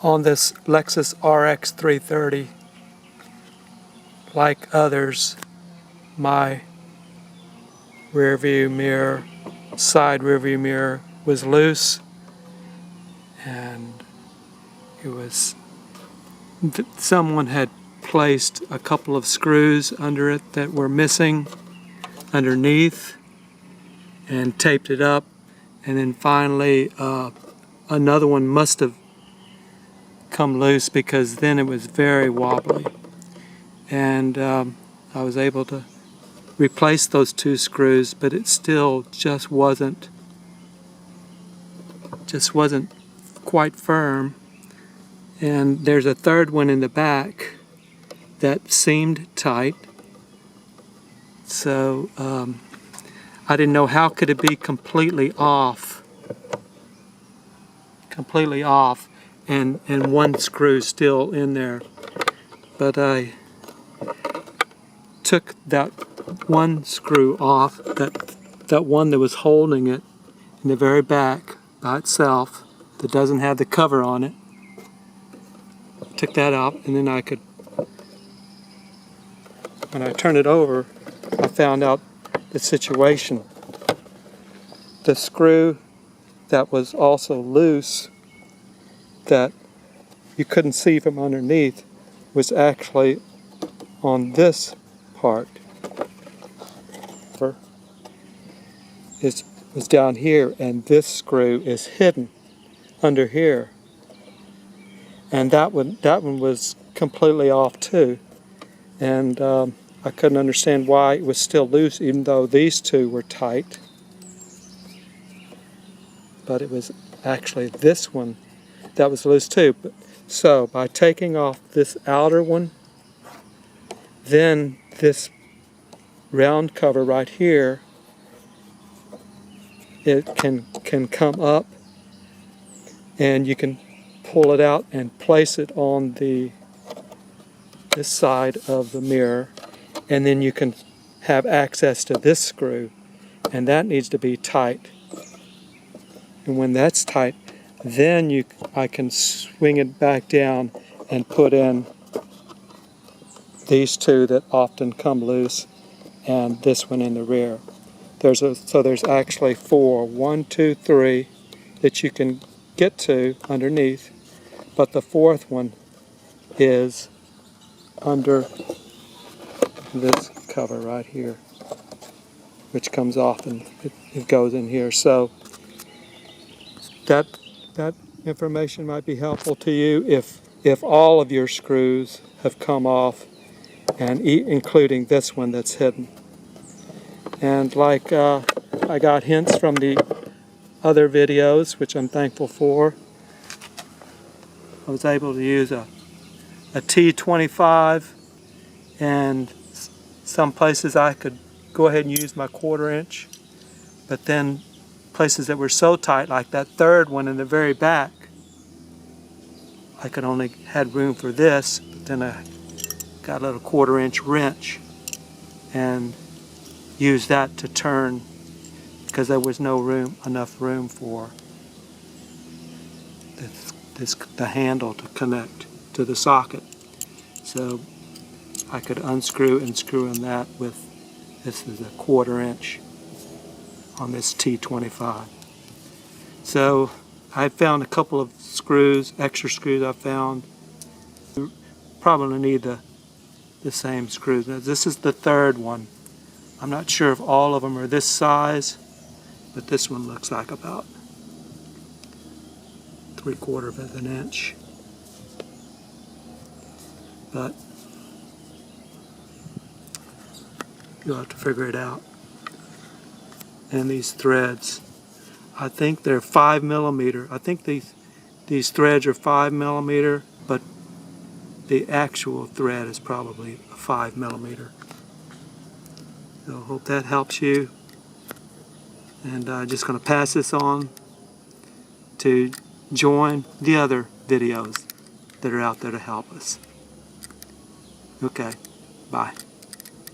On this Lexus RX330, like others, my side rear view mirror was loose, and someone had placed a couple of screws under it that were missing underneath and taped it up, and then finally another one must have come loose, because then it was very wobbly, and I was able to replace those two screws, but it still just wasn't quite firm. And there's a third one in the back that seemed tight, so I didn't know how could it be completely off and one screw still in there. But I took that one screw off, that one that was holding it in the very back by itself, that doesn't have the cover on it. Took that out, and then when I turned it over, I found out the situation. The screw that was also loose, that you couldn't see from underneath, was actually on this part. It was down here, and this screw is hidden under here. And that one was completely off too. And I couldn't understand why it was still loose, even though these two were tight. But it was actually this one that was loose too. So by taking off this outer one, then this round cover right here, it can come up, and you can pull it out and place it on this side of the mirror, and then you can have access to this screw, and that needs to be tight. And when that's tight, then I can swing it back down and put in these two that often come loose, and this one in the rear. So there's actually 4, 1, 2, 3 that you can get to underneath, but the fourth one is under this cover right here, which comes off and it goes in here. So that information might be helpful to you if all of your screws have come off, and including this one that's hidden. And like I got hints from the other videos, which I'm thankful for, I was able to use a T25, and some places I could go ahead and use my 1/4 inch, but then places that were so tight, like that third one in the very back, I could only had room for this, but then I got a little 1/4 inch wrench and used that to turn, because there was enough room for the handle to connect to the socket. So I could unscrew and screw in that with, this is a 1/4 inch on this T25. So I found a couple of screws, extra screws I found. You probably need the same screws. Now, this is the third one. I'm not sure if all of them are this size, but this one looks like about 3/4 of an inch. But you'll have to figure it out. And these threads, I think they're 5mm. I think these threads are 5mm, but the actual thread is probably a 5mm. So I hope that helps you. And I'm just going to pass this on to join the other videos that are out there to help us. Okay, bye.